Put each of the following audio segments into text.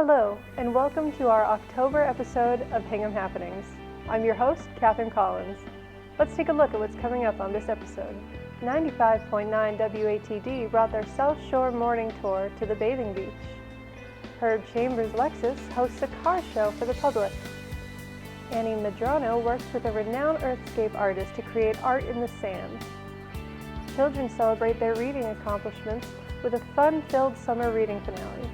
Hello, and welcome to our October episode of Hingham Happenings. I'm your host, Catherine Collins. Let's take a look at what's coming up on this episode. 95.9 WATD brought their South Shore morning tour to the bathing beach. Herb Chambers' Lexus hosts a car show for the public. Annie Medrano works with a renowned earthscape artist to create art in the sand. Children celebrate their reading accomplishments with a fun-filled summer reading finale.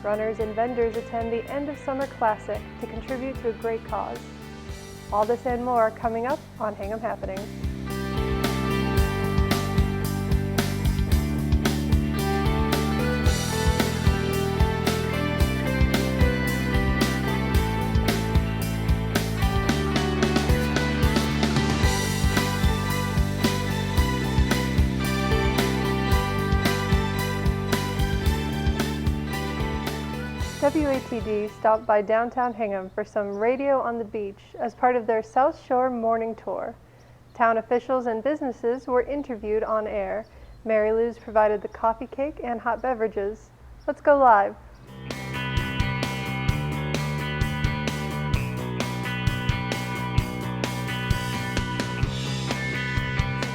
Runners and vendors attend the End of Summer Classic to contribute to a great cause. All this and more coming up on Hingham Happenings. WATD stopped by downtown Hingham for some radio on the beach as part of their South Shore morning tour. Town officials and businesses were interviewed on air. Mary Lou's provided the coffee cake and hot beverages. Let's go live.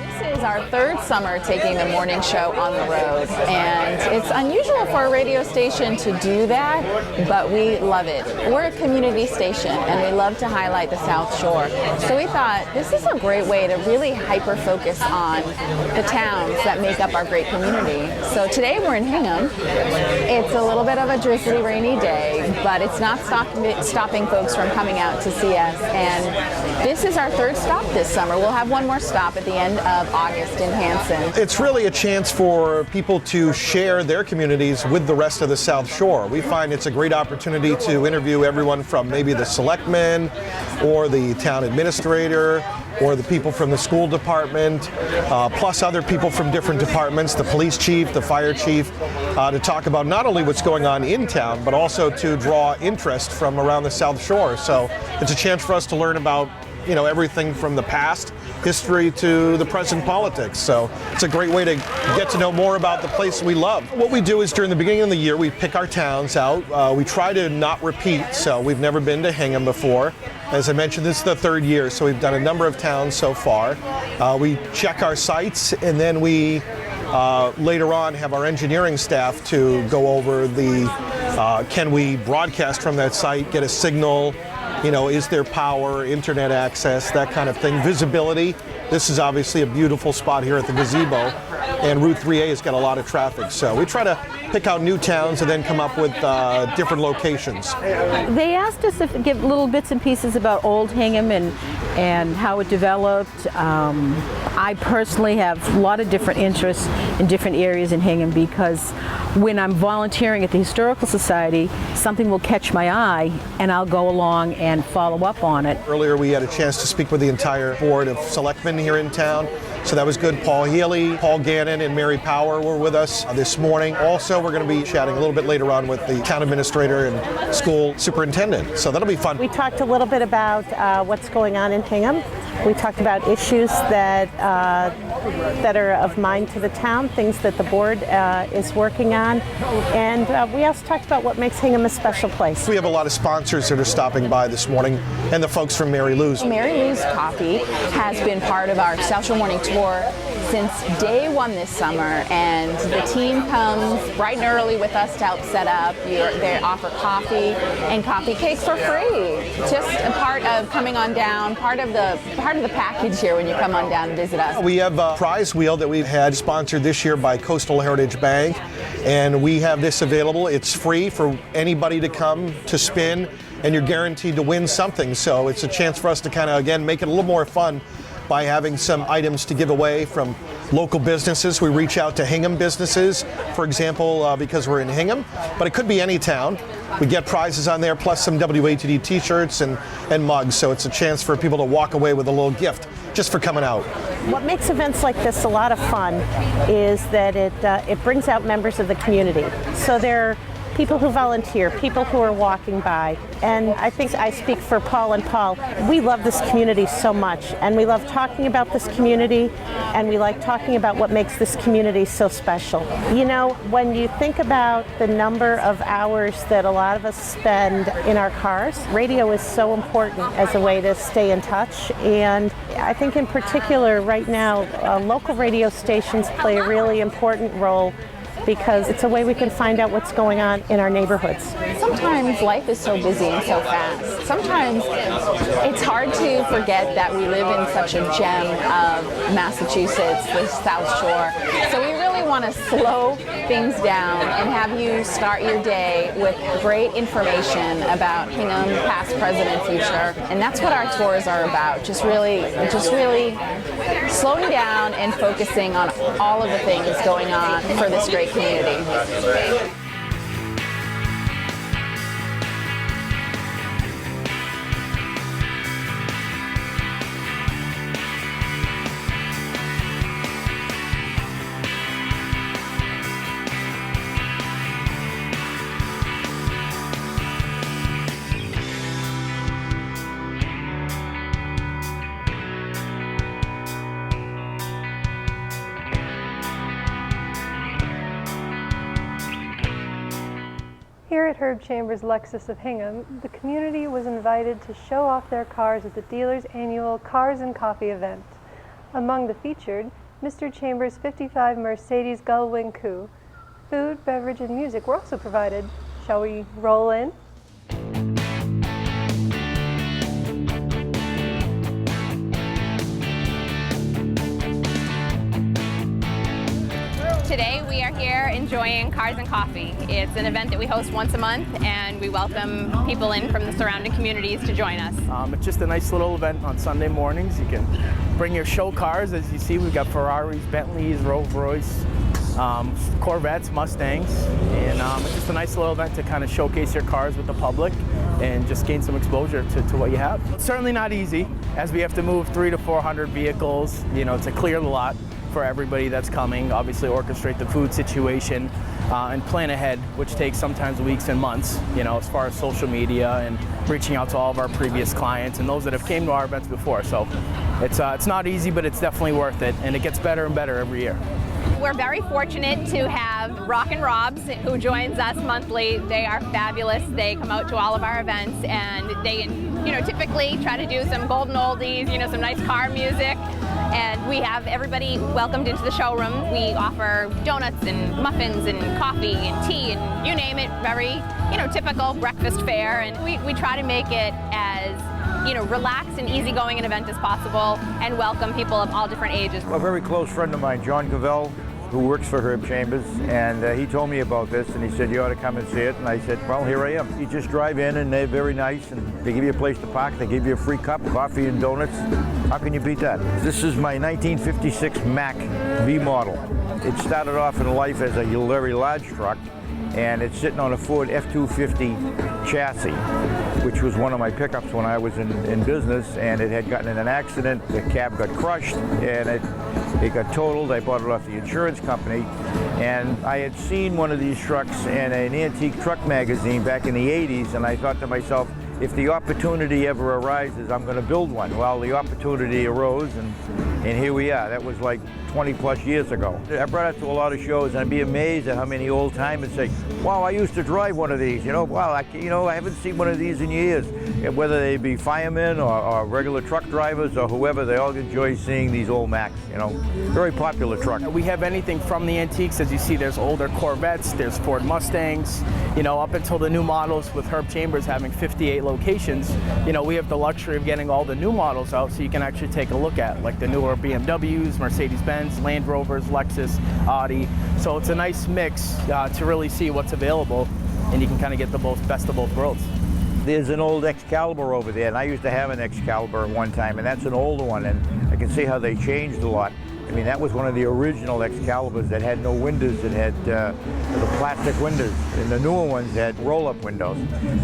This is our third summer taking the morning show on the road, and it's unusual for a radio station to do that, but we love it. We're a community station, and we love to highlight the South Shore. So we thought this is a great way to really hyper-focus on the towns that make up our great community. So today we're in Hingham. It's a little bit of a drizzly, rainy day, but it's not stopping folks from coming out to see us. And this is our third stop this summer. We'll have one more stop at the end of August in Hanson. It's really a chance for people to share their communities with the rest of the South Shore. We find it's a great opportunity to interview everyone from maybe the selectmen or the town administrator or the people from the school department, plus other people from different departments, the police chief, the fire chief, to talk about not only what's going on in town, but also to draw interest from around the South Shore. So it's a chance for us to learn about everything from the past history to the present politics. So it's a great way to get to know more about the place we love. What we do is during the beginning of the year, we pick our towns out. We try to not repeat, so we've never been to Hingham before. As I mentioned, this is the third year, so we've done a number of towns so far. We check our sites, and then we later on have our engineering staff to go over can we broadcast from that site, get a signal, is there power, internet access, that kind of thing. Visibility. This is obviously a beautiful spot here at the gazebo, and Route 3A has got a lot of traffic. So we try to pick out new towns and then come up with different locations. They asked us to give little bits and pieces about old Hingham and how it developed. I personally have a lot of different interests in different areas in Hingham because when I'm volunteering at the Historical Society, something will catch my eye and I'll go along and follow up on it. Earlier we had a chance to speak with the entire board of selectmen here in town, so that was good. Paul Healy, Paul Gannon, and Mary Power were with us this morning. Also, we're going to be chatting a little bit later on with the town administrator and school superintendent, so that'll be fun. We talked a little bit about what's going on in Hingham. We talked about issues that are of mind to the town, things that the board is working on, and we also talked about what makes Hingham a special place. We have a lot of sponsors that are stopping by this morning, and the folks from Mary Lou's. Mary Lou's Coffee has been part of our South Shore Morning Tour since day one this summer, and the team comes bright and early with us to help set up. They offer coffee and coffee cakes for free. Just a part of coming on down, part of the package here when you come on down and visit us. We have a prize wheel that we've had sponsored this year by Coastal Heritage Bank, and we have this available. It's free for anybody to come to spin, and you're guaranteed to win something. So it's a chance for us to kind of, again, make it a little more fun by having some items to give away from local businesses. We reach out to Hingham businesses, for example, because we're in Hingham, but it could be any town. We get prizes on there, plus some WATD t-shirts and mugs, so it's a chance for people to walk away with a little gift just for coming out. What makes events like this a lot of fun is that it brings out members of the community. So they're people who volunteer, people who are walking by. And I think I speak for Paul and Paul. We love this community so much, and we love talking about this community, and we like talking about what makes this community so special. You know, when you think about the number of hours that a lot of us spend in our cars, radio is so important as a way to stay in touch. And I think in particular right now, local radio stations play a really important role because it's a way we can find out what's going on in our neighborhoods. Sometimes life is so busy and so fast. Sometimes it's hard to forget that we live in such a gem of Massachusetts, the South Shore. So we really want to slow things down and have you start your day with great information about Hingham, past, present, and future. And that's what our tours are about. Just really slowing down and focusing on all of the things going on for this great community. Here at Herb Chambers' Lexus of Hingham, the community was invited to show off their cars at the dealer's annual Cars and Coffee event. Among the featured, Mr. Chambers' 55 Mercedes Gullwing Coupe. Food, beverage, and music were also provided. Shall we roll in? Today we are here enjoying Cars and Coffee. It's an event that we host once a month, and we welcome people in from the surrounding communities to join us. It's just a nice little event on Sunday mornings. You can bring your show cars. As you see, we've got Ferraris, Bentleys, Rolls-Royce, Corvettes, Mustangs, and it's just a nice little event to kind of showcase your cars with the public and just gain some exposure to what you have. It's certainly not easy, as we have to move 300 to 400 vehicles, to clear the lot for everybody that's coming, obviously orchestrate the food situation and plan ahead, which takes sometimes weeks and months, as far as social media and reaching out to all of our previous clients and those that have came to our events before. So it's not easy, but it's definitely worth it, and it gets better and better every year. We're very fortunate to have Rockin' Robs, who joins us monthly. They are fabulous. They come out to all of our events, and they typically try to do some golden oldies, some nice car music. And we have everybody welcomed into the showroom. We offer donuts and muffins and coffee and tea and you name it, very, typical breakfast fare. And we try to make it as, relaxed and easygoing an event as possible and welcome people of all different ages. A very close friend of mine, John Cove, who works for Herb Chambers, and he told me about this, and he said, you ought to come and see it. And I said, well, here I am. You just drive in, and they're very nice, and they give you a place to park. They give you a free cup of coffee and donuts. How can you beat that? This is my 1956 Mack V model. It started off in life as a very large truck, and it's sitting on a Ford F-250 chassis, which was one of my pickups when I was in business, and it had gotten in an accident. The cab got crushed, and it got totaled. I bought it off the insurance company, and I had seen one of these trucks in an antique truck magazine back in the 80s, and I thought to myself, if the opportunity ever arises, I'm going to build one. Well, the opportunity arose, and here we are. That was like 20 plus years ago. I brought it to a lot of shows, and I'd be amazed at how many old timers say, wow, I used to drive one of these, wow, I haven't seen one of these in years. And whether they be firemen or regular truck drivers or whoever, they all enjoy seeing these old Macs, Very popular truck. We have anything from the antiques. As you see, there's older Corvettes, there's Ford Mustangs, up until the new models with Herb Chambers having 58 locations. We have the luxury of getting all the new models out so you can actually take a look at, like the newer BMWs, Mercedes-Benz, Land Rovers, Lexus, Audi. So it's a nice mix to really see what's available, and you can kind of get the best of both worlds. There's an old Excalibur over there, and I used to have an Excalibur at one time, and that's an older one, and I can see how they changed a lot. I mean, that was one of the original Excaliburs that had no windows. It had the plastic windows, and the newer ones had roll-up windows.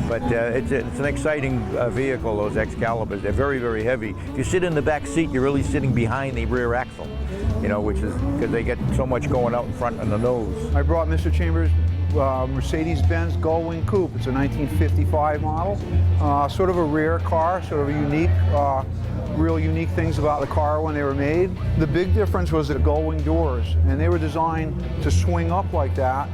But it's an exciting vehicle, those Excaliburs. They're very, very heavy. If you sit in the back seat, you're really sitting behind the rear axle, which is because they get so much going out in front on the nose. I brought Mr. Chambers Mercedes-Benz Gullwing Coupe. It's a 1955 model. Sort of a rare car, sort of a unique, real unique things about the car when they were made. The big difference was the gullwing doors, and they were designed to swing up like that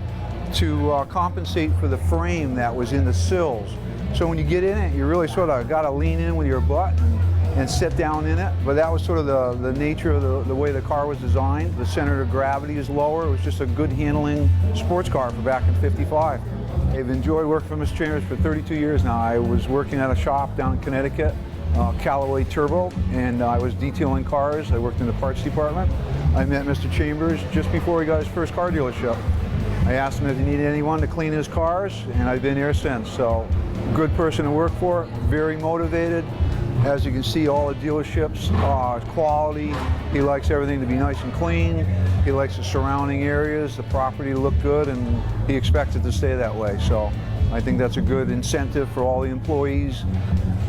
to compensate for the frame that was in the sills. So when you get in it, you really sort of got to lean in with your butt and sit down in it. But that was sort of the nature of the way the car was designed. The center of gravity is lower. It was just a good handling sports car for back in '55. I've enjoyed working for Mr. Chambers for 32 years now. I was working at a shop down in Connecticut, Callaway Turbo, and I was detailing cars. I worked in the parts department. I met Mr. Chambers just before he got his first car dealership. I asked him if he needed anyone to clean his cars, and I've been here since. So, good person to work for, very motivated. As you can see, all the dealerships, quality. He likes everything to be nice and clean. He likes the surrounding areas, the property to look good, and he expects it to stay that way. So I think that's a good incentive for all the employees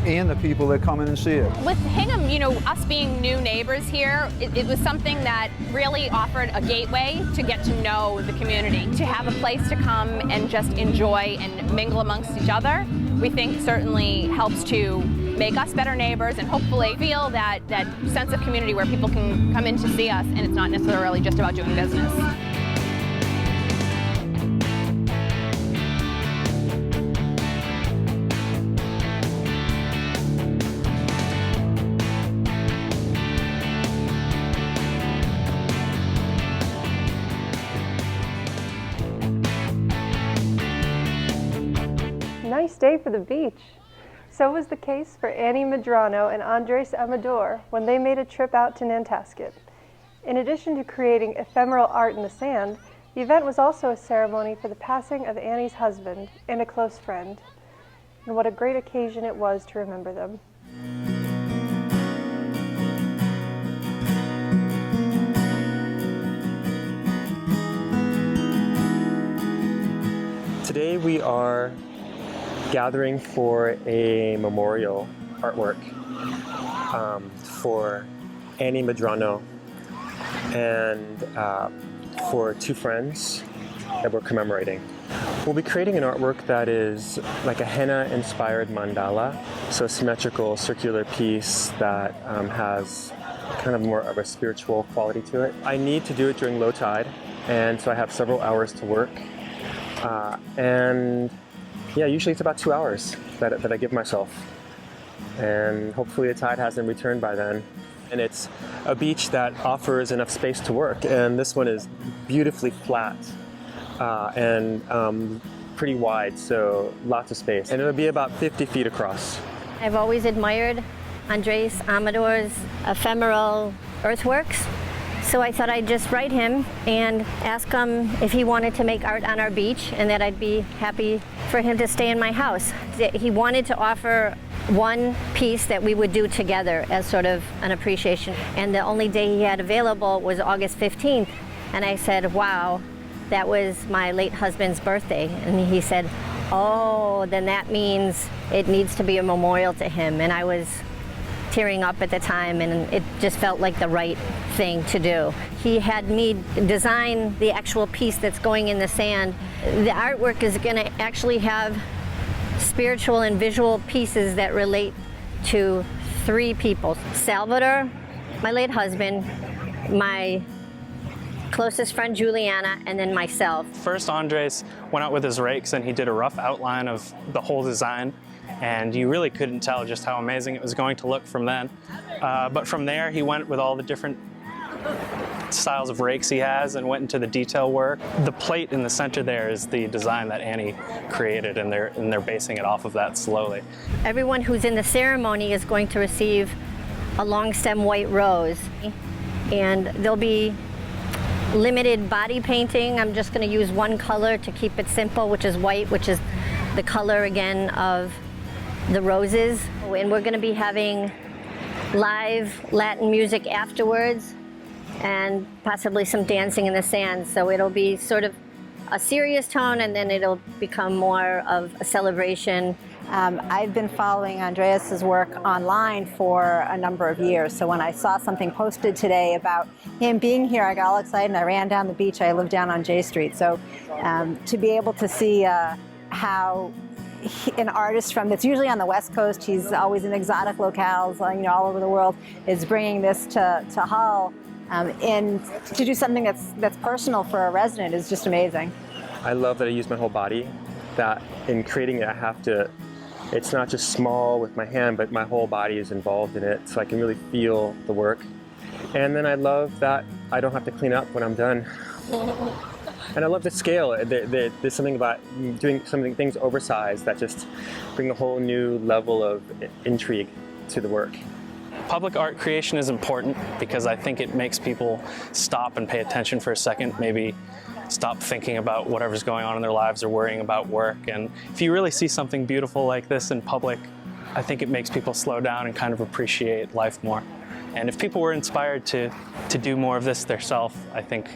and the people that come in and see it. With Hingham, you know, us being new neighbors here, it was something that really offered a gateway to get to know the community, to have a place to come and just enjoy and mingle amongst each other. We think certainly helps to make us better neighbors and hopefully feel that sense of community where people can come in to see us and it's not necessarily just about doing business. Nice day for the beach. So was the case for Annie Medrano and Andres Amador when they made a trip out to Nantasket. In addition to creating ephemeral art in the sand, the event was also a ceremony for the passing of Annie's husband and a close friend. And what a great occasion it was to remember them. Today we are gathering for a memorial artwork for Annie Medrano and for two friends that we're commemorating. We'll be creating an artwork that is like a henna-inspired mandala, so a symmetrical circular piece that has kind of more of a spiritual quality to it. I need to do it during low tide, and so I have several hours to work. And yeah, usually it's about 2 hours that I give myself. And hopefully the tide hasn't returned by then. And it's a beach that offers enough space to work. And this one is beautifully flat and pretty wide, so lots of space. And it'll be about 50 feet across. I've always admired Andres Amador's ephemeral earthworks. So I thought I'd just write him and ask him if he wanted to make art on our beach and that I'd be happy for him to stay in my house. He wanted to offer one piece that we would do together as sort of an appreciation. And the only day he had available was August 15th. And I said, wow, that was my late husband's birthday. And he said, oh, then that means it needs to be a memorial to him. And I was tearing up at the time, and it just felt like the right thing to do. He had me design the actual piece that's going in the sand. The artwork is going to actually have spiritual and visual pieces that relate to three people. Salvador, my late husband, my closest friend Juliana, and then myself. First, Andres went out with his rakes and he did a rough outline of the whole design. And you really couldn't tell just how amazing it was going to look from then. But from there, he went with all the different styles of rakes he has and went into the detail work. The plate in the center there is the design that Annie created, and they're basing it off of that slowly. Everyone who's in the ceremony is going to receive a long stem white rose. And there'll be limited body painting. I'm just going to use one color to keep it simple, which is white, which is the color again of the roses. And we're going to be having live Latin music afterwards and possibly some dancing in the sand. So it'll be sort of a serious tone, and then it'll become more of a celebration I've been following Andreas's work online for a number of years. So when I saw something posted today about him being here, I got all excited and I ran down the beach. I live down on J Street. So to be able to see how an artist that's usually on the West Coast, he's always in exotic locales, all over the world, is bringing this to Hull, and to do something that's personal for a resident is just amazing. I love that I use my whole body, that in creating it it's not just small with my hand, but my whole body is involved in it, so I can really feel the work. And then I love that I don't have to clean up when I'm done. And I love the scale. There's something about doing things oversized that just bring a whole new level of intrigue to the work. Public art creation is important because I think it makes people stop and pay attention for a second, maybe stop thinking about whatever's going on in their lives or worrying about work. And if you really see something beautiful like this in public, I think it makes people slow down and kind of appreciate life more. And if people were inspired to do more of this themselves, I think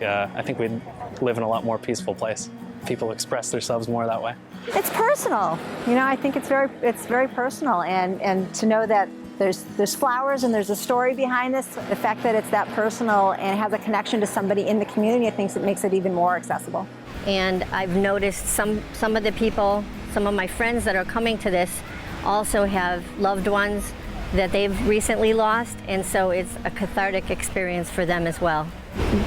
we'd live in a lot more peaceful place. People express themselves more that way. It's personal. I think it's very personal, and to know that there's flowers and there's a story behind this. The fact that it's that personal and has a connection to somebody in the community, I think it makes it even more accessible. And I've noticed some of the people, some of my friends that are coming to this also have loved ones that they've recently lost, and so it's a cathartic experience for them as well.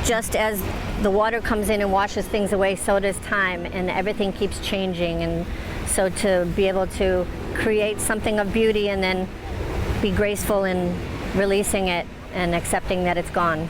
Just as the water comes in and washes things away, so does time, and everything keeps changing. And so to be able to create something of beauty and then be graceful in releasing it and accepting that it's gone.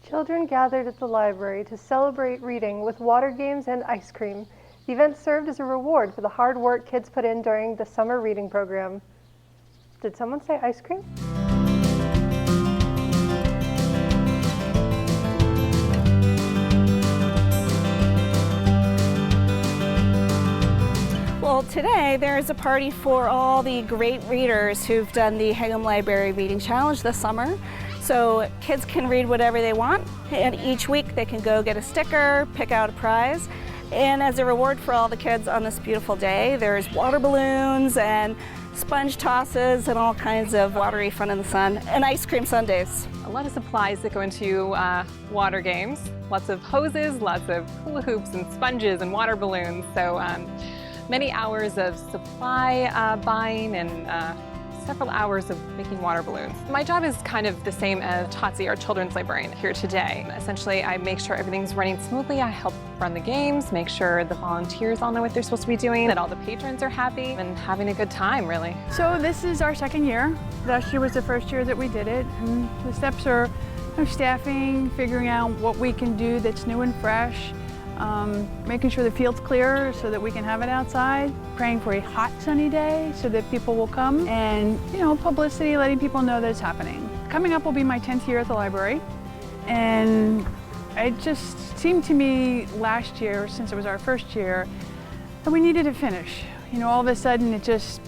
Children gathered at the library to celebrate reading with water games and ice cream. The event served as a reward for the hard work kids put in during the summer reading program. Did someone say ice cream? Well, today there is a party for all the great readers who've done the Hingham Library Reading Challenge this summer. So kids can read whatever they want, and each week they can go get a sticker, pick out a prize. And as a reward for all the kids on this beautiful day, there's water balloons and sponge tosses and all kinds of watery fun in the sun, and ice cream sundaes. A lot of supplies that go into water games. Lots of hoses, lots of hula hoops and sponges and water balloons. So many hours of supply buying and several hours of making water balloons. My job is kind of the same as Tatsi, our children's librarian here today. Essentially, I make sure everything's running smoothly. I help run the games, make sure the volunteers all know what they're supposed to be doing, that all the patrons are happy and having a good time, really. So this is our second year. Last year was the first year that we did it. And the steps are staffing, figuring out what we can do that's new and fresh, making sure the field's clear so that we can have it outside, praying for a hot sunny day so that people will come, and publicity, letting people know that it's happening. Coming up will be my 10th year at the library, and it just seemed to me last year, since it was our first year, that we needed to finish. All of a sudden it just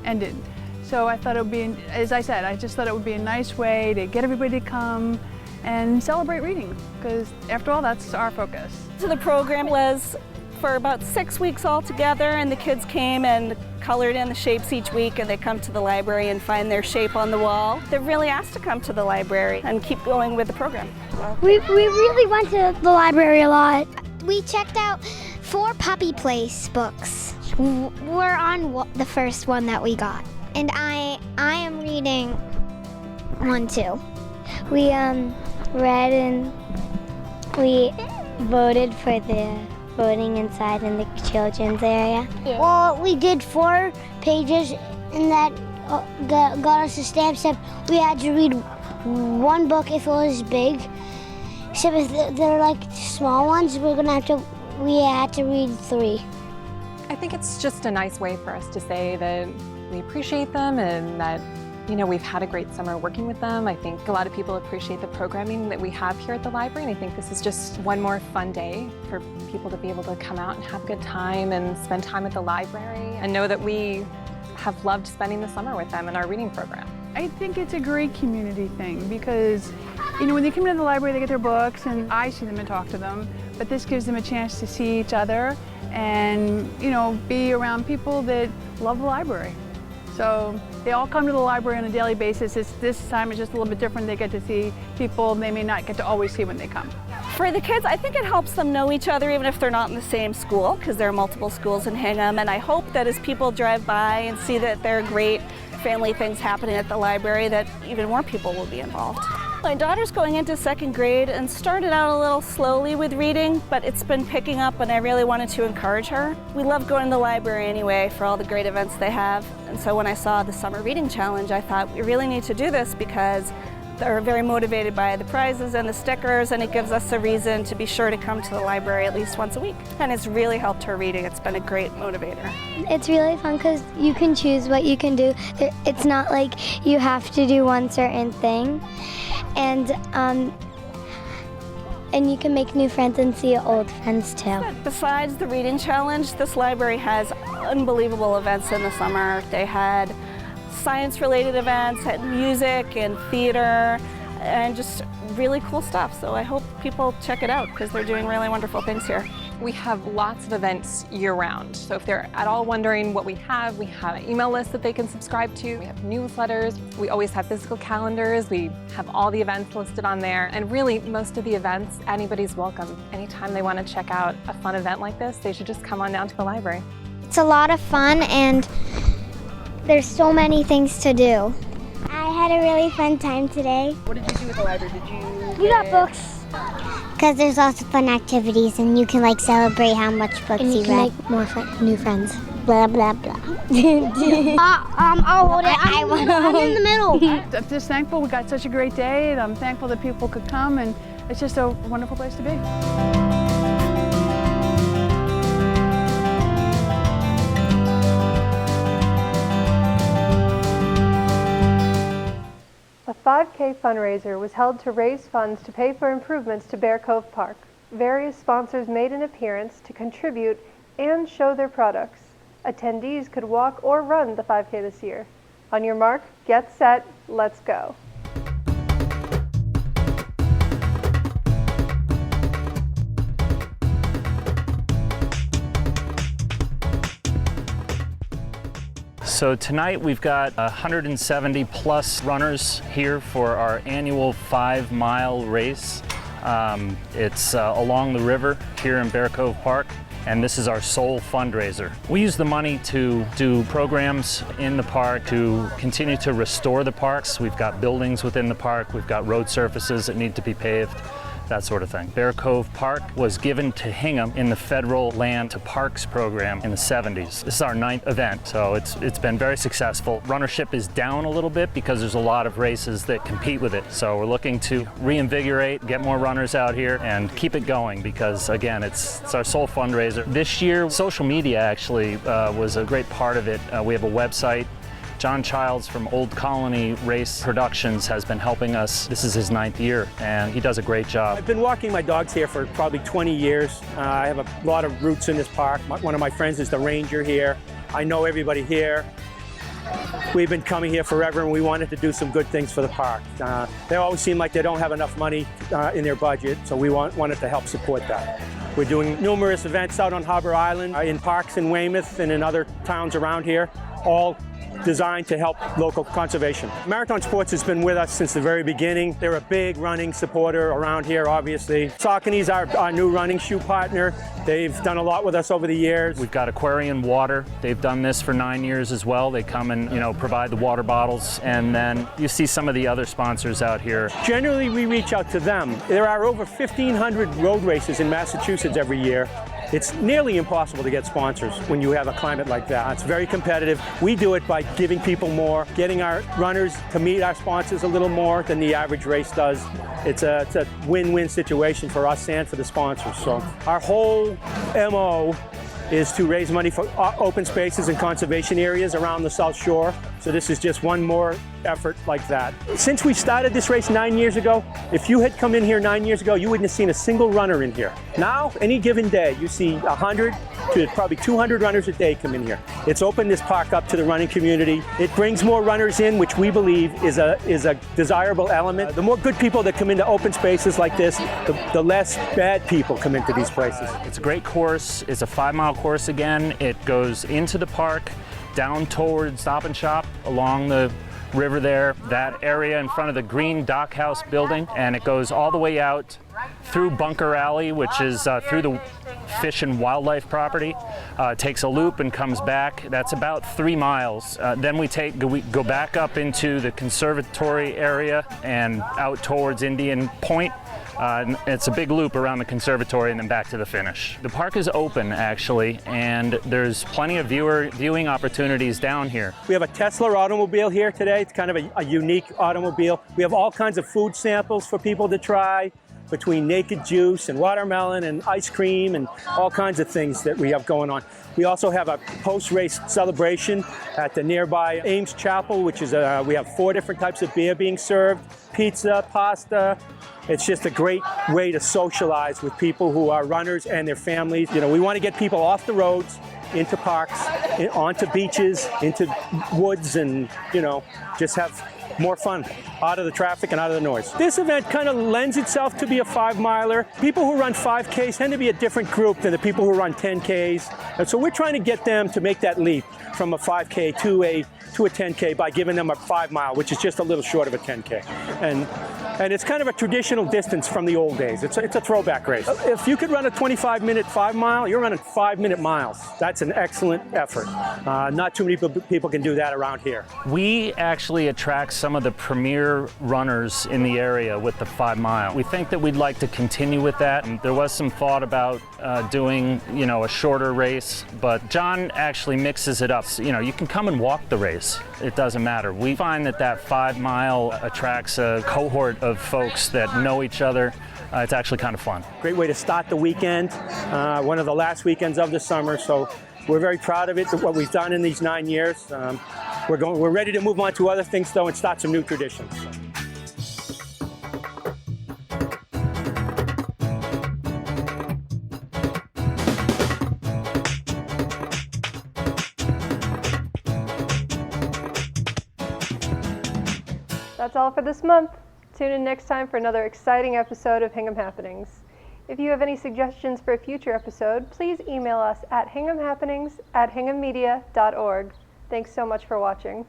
ended. So I thought it would be, as I said, I just thought it would be a nice way to get everybody to come and celebrate reading, because after all, that's our focus. So the program was for about 6 weeks all together, and the kids came and colored in the shapes each week, and they come to the library and find their shape on the wall. They're really asked to come to the library and keep going with the program. We really went to the library a lot. We checked out 4 Puppy Place books. We're on the first one that we got. And I am reading 1 too. We read and we voted for the voting inside in the children's area. Yeah. Well, we did 4 pages, and that got us a stamp set. We had to read 1 book if it was big. Except if they're like small ones, we had to read 3. I think it's just a nice way for us to say that we appreciate them and that You know, we've had a great summer working with them. I think a lot of people appreciate the programming that we have here at the library, and I think this is just one more fun day for people to be able to come out and have a good time and spend time at the library and know that we have loved spending the summer with them in our reading program. I think it's a great community thing because, you know, when they come into the library, they get their books and I see them and talk to them, but this gives them a chance to see each other and, you know, be around people that love the library. So they all come to the library on a daily basis. This time it's just a little bit different. They get to see people they may not get to always see when they come. For the kids, I think it helps them know each other even if they're not in the same school, because there are multiple schools in Hingham, and I hope that as people drive by and see that there are great family things happening at the library, that even more people will be involved. My daughter's going into 2nd grade and started out a little slowly with reading, but it's been picking up and I really wanted to encourage her. We love going to the library anyway for all the great events they have, and so when I saw the Summer Reading Challenge, I thought we really need to do this because they're very motivated by the prizes and the stickers, and it gives us a reason to be sure to come to the library at least once a week. And it's really helped her reading. It's been a great motivator. It's really fun because you can choose what you can do. It's not like you have to do one certain thing. And you can make new friends and see old friends too. Besides the reading challenge, this library has unbelievable events in the summer. They had science-related events, had music and theater, and just really cool stuff. So I hope people check it out because they're doing really wonderful things here. We have lots of events year-round. So if they're at all wondering what we have an email list that they can subscribe to. We have newsletters. We always have physical calendars. We have all the events listed on there. And really, most of the events, anybody's welcome. Anytime they want to check out a fun event like this, they should just come on down to the library. It's a lot of fun and there's so many things to do. I had a really fun time today. What did you do at the library? We got books. Because there's lots of fun activities and you can like celebrate how much books you read. And you can make more new friends. Blah, blah, blah. I'll hold it. I'm in the middle. I'm just thankful we got such a great day, and I'm thankful that people could come, and it's just a wonderful place to be. A 5K fundraiser was held to raise funds to pay for improvements to Bear Cove Park. Various sponsors made an appearance to contribute and show their products. Attendees could walk or run the 5K this year. On your mark, get set, let's go. So tonight we've got 170 plus runners here for our annual 5-mile race. It's along the river here in Bear Cove Park, and this is our sole fundraiser. We use the money to do programs in the park to continue to restore the parks. We've got buildings within the park, we've got road surfaces that need to be paved, that sort of thing. Bear Cove Park was given to Hingham in the federal Land to Parks program in the 70s. This is our 9th event, so it's been very successful. Runnership is down a little bit because there's a lot of races that compete with it. So we're looking to reinvigorate, get more runners out here, and keep it going because, again, it's our sole fundraiser. This year, social media actually was a great part of it. We have a website. John Childs from Old Colony Race Productions has been helping us. This is his 9th year, and he does a great job. I've been walking my dogs here for probably 20 years. I have a lot of roots in this park. One of my friends is the ranger here. I know everybody here. We've been coming here forever, and we wanted to do some good things for the park. They always seem like they don't have enough money in their budget, so we wanted to help support that. We're doing numerous events out on Harbor Island, in parks in Weymouth and in other towns around here, all designed to help local conservation. Marathon Sports has been with us since the very beginning. They're a big running supporter around here, obviously. Saucony's our new running shoe partner. They've done a lot with us over the years. We've got Aquarian Water. They've done this for 9 years as well. They come and provide the water bottles, and then you see some of the other sponsors out here. Generally, we reach out to them. There are over 1,500 road races in Massachusetts every year. It's nearly impossible to get sponsors when you have a climate like that. It's very competitive. We do it by giving people more, getting our runners to meet our sponsors a little more than the average race does. It's a win-win situation for us and for the sponsors. So our whole MO is to raise money for open spaces and conservation areas around the South Shore. So this is just one more effort like that. Since we started this race 9 years ago, if you had come in here 9 years ago, you wouldn't have seen a single runner in here. Now, any given day, you see 100 to probably 200 runners a day come in here. It's opened this park up to the running community. It brings more runners in, which we believe is a desirable element. The more good people that come into open spaces like this, the less bad people come into these places. It's a great course. It's a 5-mile course again. It goes into the park, down towards Stop and Shop along the river there, that area in front of the green dock house building, and it goes all the way out through Bunker Alley, which is through the Fish and Wildlife property, takes a loop and comes back. That's about 3 miles. Then we go back up into the conservatory area and out towards Indian Point. It's a big loop around the conservatory and then back to the finish. The park is open actually, and there's plenty of viewing opportunities down here. We have a Tesla automobile here today. It's kind of a unique automobile. We have all kinds of food samples for people to try, between naked juice and watermelon and ice cream and all kinds of things that we have going on. We also have a post-race celebration at the nearby Ames Chapel, which is we have 4 different types of beer being served, pizza, pasta. It's just a great way to socialize with people who are runners and their families. You know, we want to get people off the roads, into parks, onto beaches, into woods, and, you know, just have more fun out of the traffic and out of the noise. This event kind of lends itself to be a 5-miler. People who run 5Ks tend to be a different group than the people who run 10Ks. And so we're trying to get them to make that leap from a 5K to a 10K by giving them a 5-mile, which is just a little short of a 10K. And it's kind of a traditional distance from the old days. It's a throwback race. If you could run a 25-minute 5-mile, you're running 5-minute miles. That's an excellent effort. Not too many people can do that around here. We actually attract some of the premier runners in the area with the 5-mile. We think that we'd like to continue with that. There was some thought about doing, you know, a shorter race, but John actually mixes it up. So, you know, you can come and walk the race. It doesn't matter. We find that 5-mile attracts a cohort of folks that know each other. It's actually kind of fun. Great way to start the weekend, one of the last weekends of the summer. So we're very proud of it, what we've done in these 9 years. We're ready to move on to other things though and start some new traditions. That's all for this month. Tune in next time for another exciting episode of Hingham Happenings. If you have any suggestions for a future episode, please email us at hinghamhappenings@hinghammedia.org. Thanks so much for watching.